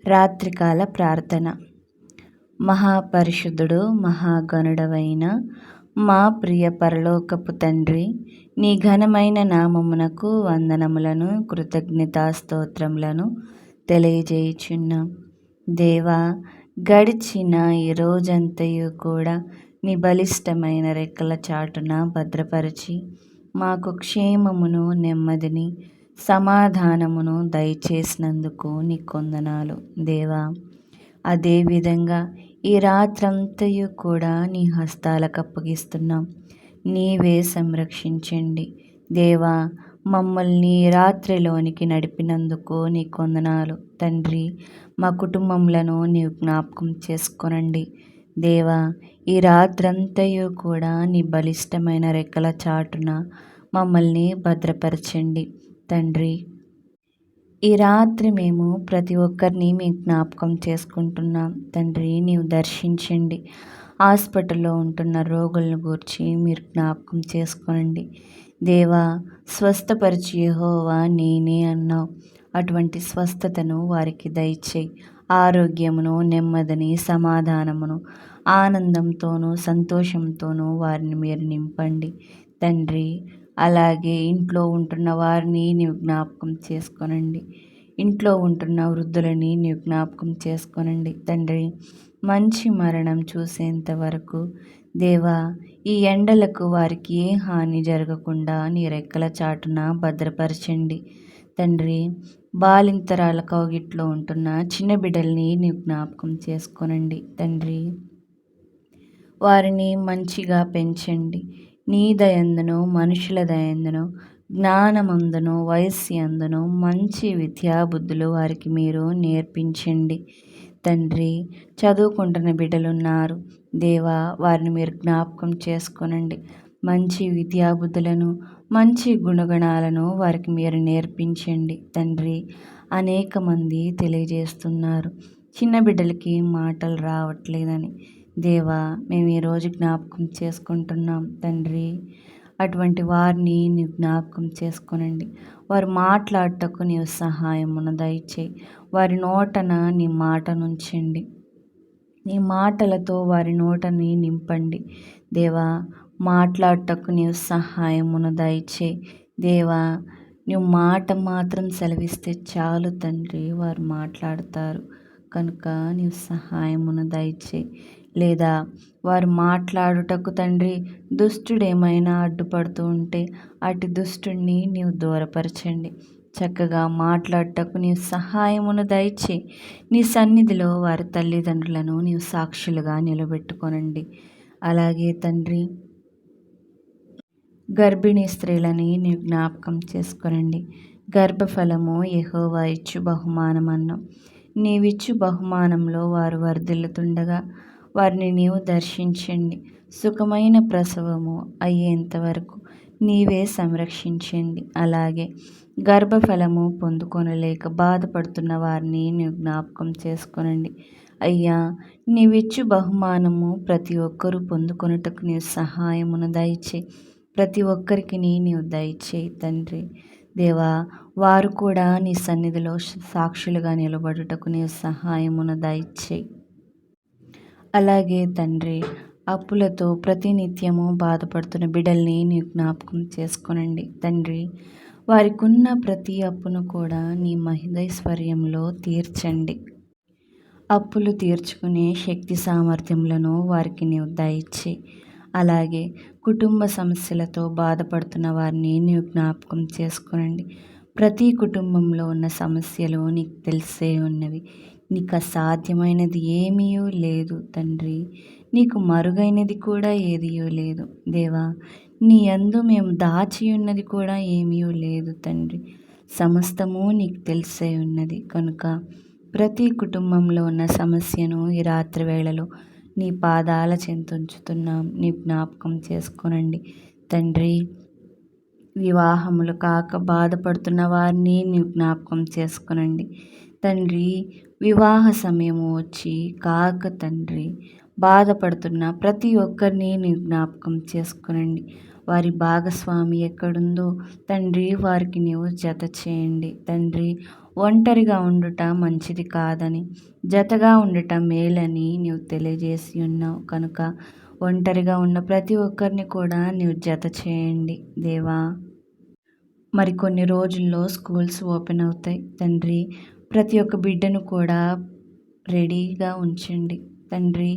రాత్రికాల ప్రార్థన. మహాపరిశుద్ధుడు మహాగణుడవైన మా ప్రియ పరలోకపు తండ్రి, నీ ఘనమైన నామమునకు వందనములను కృతజ్ఞతాస్తోత్రములను తెలియజేయుచున్నాం. దేవా, గడిచిన ఈ రోజంతయు కూడా నీ బలిష్టమైన రెక్కల చాటున భద్రపరిచి మాకు క్షేమమును, నెమ్మదిని, సమాధానమును దయచేసినందుకు నీ కొందనాలు దేవా. అదేవిధంగా ఈ రాత్రంతయు కూడా నీ హస్తాలకు అప్పగిస్తున్నాం. నీవే సంరక్షించండి దేవా. మమ్మల్ని రాత్రిలోనికి నడిపినందుకు నీ కొందనాలు తండ్రి. మా కుటుంబములను నీవు జ్ఞాపకం చేసుకొనండి దేవా. ఈ రాత్రంతయు కూడా నీ బలిష్టమైన రెక్కల చాటున మమ్మల్ని భద్రపరచండి తండ్రి. ఈ రాత్రి మేము ప్రతి ఒక్కరిని మీ జ్ఞాపకం చేసుకుంటున్నాం తండ్రి. నీవు దర్శించండి. హాస్పిటల్లో ఉంటున్న రోగులను గూర్చి మీరు జ్ఞాపకం చేసుకోనండి దేవా. స్వస్థపరిచి యెహోవా నేనే అన్నావు. అటువంటి స్వస్థతను వారికి దయచేయి. ఆరోగ్యమును, నెమ్మదిని, సమాధానమును, ఆనందంతోనూ సంతోషంతోనూ వారిని మీరు నింపండి తండ్రి. అలాగే ఇంట్లో ఉంటున్న వారిని నీవు జ్ఞాపకం చేసుకోనండి. ఇంట్లో ఉంటున్న వృద్ధులని నీవు జ్ఞాపకం చేసుకోనండి తండ్రి. మంచి మరణం చూసేంత వరకు దేవా, ఈ ఎండలకు వారికి ఏ హాని జరగకుండా నీ రెక్కల చాటున భద్రపరచండి తండ్రి. బాలింతరాల కౌగిట్లో ఉంటున్న చిన్న బిడ్డల్ని నీవు జ్ఞాపకం చేసుకోనండి తండ్రి. వారిని మంచిగా పెంచండి. నీ దయందును, మనుషుల దయందును, జ్ఞానమందును, వయస్యందును మంచి విద్యాబుద్ధులు వారికి మీరు నేర్పించండి తండ్రి. చదువుకుంటున్న బిడ్డలున్నారు దేవా, వారిని మీరు జ్ఞాపకం చేసుకోనండి. మంచి విద్యాబుద్ధులను, మంచి గుణగణాలను వారికి మీరు నేర్పించండి తండ్రి. అనేక మంది తెలియజేస్తున్నారు చిన్న బిడ్డలకి మాటలు రావట్లేదని దేవా. మేము ఈరోజు జ్ఞాపకం చేసుకుంటున్నాం తండ్రి. అటువంటి వారిని నీవు జ్ఞాపకం చేసుకోనండి. వారు మాట్లాడటకు నీవు సహాయమును దయచేయి. వారి నోటన నీ మాటనుంచండి. నీ మాటలతో వారి నోటని నింపండి దేవా. మాట్లాడటకు నీవు సహాయమును దయచేయి దేవా. నువ్వు మాట మాత్రం సెలవిస్తే చాలు తండ్రి, వారు మాట్లాడతారు కనుక నీవు సహాయమును దయచేయి. లేదా వారు మాట్లాడుటకు తండ్రి దుష్టుడేమైనా అడ్డుపడుతూ ఉంటే అటు దుష్టుడిని నీవు దూరపరచండి. చక్కగా మాట్లాడటకు నీవు సహాయమును దయచేయి. నీ సన్నిధిలో వారి తల్లిదండ్రులను నీవు సాక్షులుగా నిలబెట్టుకొనండి. అలాగే తండ్రి, గర్భిణీ స్త్రీలని నీవు జ్ఞాపకం చేసుకొనండి. గర్భఫలము యెహోవా ఇచ్చు బహుమానం అన్నావు. నీవిచ్చు బహుమానంలో వారు వర్ధిల్లుతుండగా వారిని నీవు దర్శించండి. సుఖమైన ప్రసవము అయ్యేంత వరకు నీవే సంరక్షించండి. అలాగే గర్భఫలము పొందుకొనలేక బాధపడుతున్న వారిని నీవు జ్ఞాపకం చేసుకొనండి. అయ్యా, నీవిచ్చు బహుమానము ప్రతి ఒక్కరూ పొందుకొనుటకు నీవు సహాయమును దయచేయి. ప్రతి ఒక్కరికి నీవు దయచేయి తండ్రి. దేవా, వారు కూడా నీ సన్నిధిలో సాక్షులుగా నిలబడుటకు నీవు సహాయమును దయచేయి. అలాగే తండ్రి, అప్పులతో ప్రతినిత్యము బాధపడుతున్న బిడ్డల్ని నీవు జ్ఞాపకం చేసుకొనండి తండ్రి. వారికి ఉన్న ప్రతి అప్పును కూడా నీ మహిమైశ్వర్యంలో తీర్చండి. అప్పులు తీర్చుకునే శక్తి సామర్థ్యములను వారికి నీవు దయచేయి. అలాగే కుటుంబ సమస్యలతో బాధపడుతున్న వారిని నీవు జ్ఞాపకం చేసుకొనండి. ప్రతి కుటుంబంలో ఉన్న సమస్యలు నీకు తెలిసే ఉన్నవి. నీకు అసాధ్యమైనది ఏమీ లేదు తండ్రి. నీకు మరుగైనది కూడా ఏదియో లేదు దేవా. నీ యందు మేము దాచి ఉన్నది కూడా ఏమీ లేదు తండ్రి. సమస్తము నీకు తెలిసే ఉన్నది కనుక ప్రతి కుటుంబంలో ఉన్న సమస్యను ఈ రాత్రి వేళలో నీ పాదాల చెంతుంచుతున్నాం. నీ జ్ఞాపకం చేసుకోనండి తండ్రి. వివాహములు కాక బాధపడుతున్న వారిని నీ జ్ఞాపకం చేసుకొనండి తండ్రి. వివాహ సమయము వచ్చి కాక తండ్రి బాధపడుతున్న ప్రతి ఒక్కరిని నీ జ్ఞాపకం చేసుకొనండి. వారి భాగస్వామి ఎక్కడుందో తండ్రి వారికి నీవు జత చేయండి తండ్రి. ఒంటరిగా ఉండుట మంచిది కాదని, జతగా ఉండుట మేలని నీవు తెలియజేసి ఉన్నావు కనుక ఒంటరిగా ఉన్న ప్రతి ఒక్కరిని కూడా నీవు జత చేయండి దేవా. మరికొన్ని రోజుల్లో స్కూల్స్ ఓపెన్ అవుతాయి తండ్రి. ప్రతి ఒక్క బిడ్డను కూడా రెడీగా ఉంచండి తండ్రి.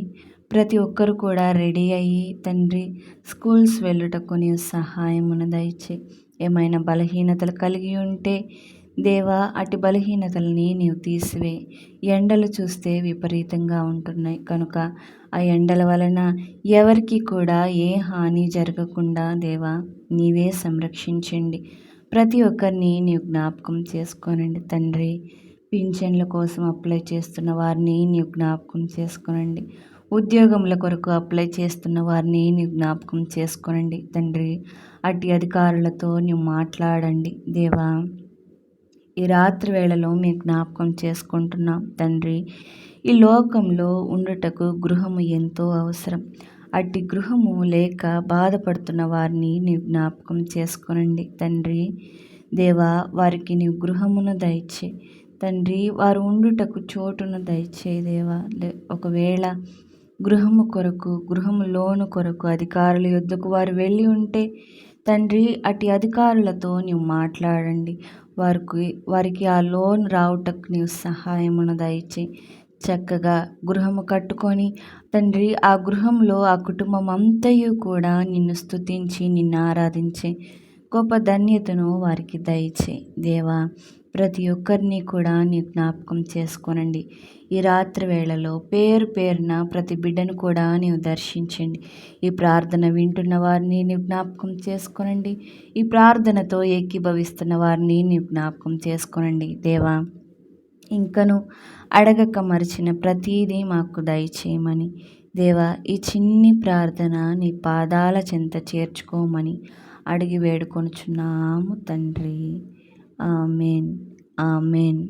ప్రతి ఒక్కరు కూడా రెడీ అయ్యి తండ్రి స్కూల్స్ వెళ్ళుటకు నీవు సహాయమును దయచే. ఏమైనా బలహీనతలు కలిగి ఉంటే దేవా అటు బలహీనతల్ని నీవు తీసివే. ఎండలు చూస్తే విపరీతంగా ఉంటున్నాయి కనుక ఆ ఎండల వలన ఎవరికి కూడా ఏ హాని జరగకుండా దేవా నీవే సంరక్షించండి. ప్రతి ఒక్కరిని నీవు జ్ఞాపకం చేసుకోనండి తండ్రి. పింఛన్ల కోసం అప్లై చేస్తున్న వారిని నీవు జ్ఞాపకం చేసుకోనండి. ఉద్యోగముల కొరకు అప్లై చేస్తున్న వారిని నీవు జ్ఞాపకం చేసుకోనండి తండ్రి. అట్టి అధికారులతో నీవు మాట్లాడండి దేవా. ఈ రాత్రి వేళలో మీ జ్ఞాపకం చేసుకుంటున్నాం తండ్రి. ఈ లోకంలో ఉండుటకు గృహము ఎంతో అవసరం. అట్టి గృహము లేక బాధపడుతున్న వారిని నీవు జ్ఞాపకం చేసుకోనండి తండ్రి. దేవా వారికి నీవు గృహమును దయచే తండ్రి. వారు ఉండుటకు చోటును దయచే దేవా. ఒకవేళ గృహము కొరకు గృహము లోను కొరకు అధికారుల యొద్దకు వారు వెళ్ళి ఉంటే తండ్రి అట్టి అధికారులతో నీవు మాట్లాడండి. వారికి ఆ లోన్ రావుటకు నీవు సహాయమును దయచే. చక్కగా గృహము కట్టుకొని తండ్రి ఆ గృహంలో ఆ కుటుంబం అంతయు కూడా నిన్ను స్తుతించి నిన్ను ఆరాధించే గొప్ప ధన్యతను వారికి దయచే దేవా. ప్రతి ఒక్కరిని కూడా నీ జ్ఞాపకం చేసుకోనండి. ఈ రాత్రి వేళలో పేరు పేరున ప్రతి బిడ్డను కూడా నీవు దర్శించండి. ఈ ప్రార్థన వింటున్న వారిని నీవు జ్ఞాపకం చేసుకోనండి. ఈ ప్రార్థనతో ఏకీభవిస్తున్న వారిని నీవు జ్ఞాపకం చేసుకోనండి దేవా. ఇంకను అడగక మరిచిన ప్రతీదీ మాకు దయచేయమని దేవా ఈ చిన్ని ప్రార్థన నీ పాదాల చెంత చేర్చుకోమని అడిగి వేడుకొనుచున్నాము తండ్రి. ఆమెన్. ఆమెన్.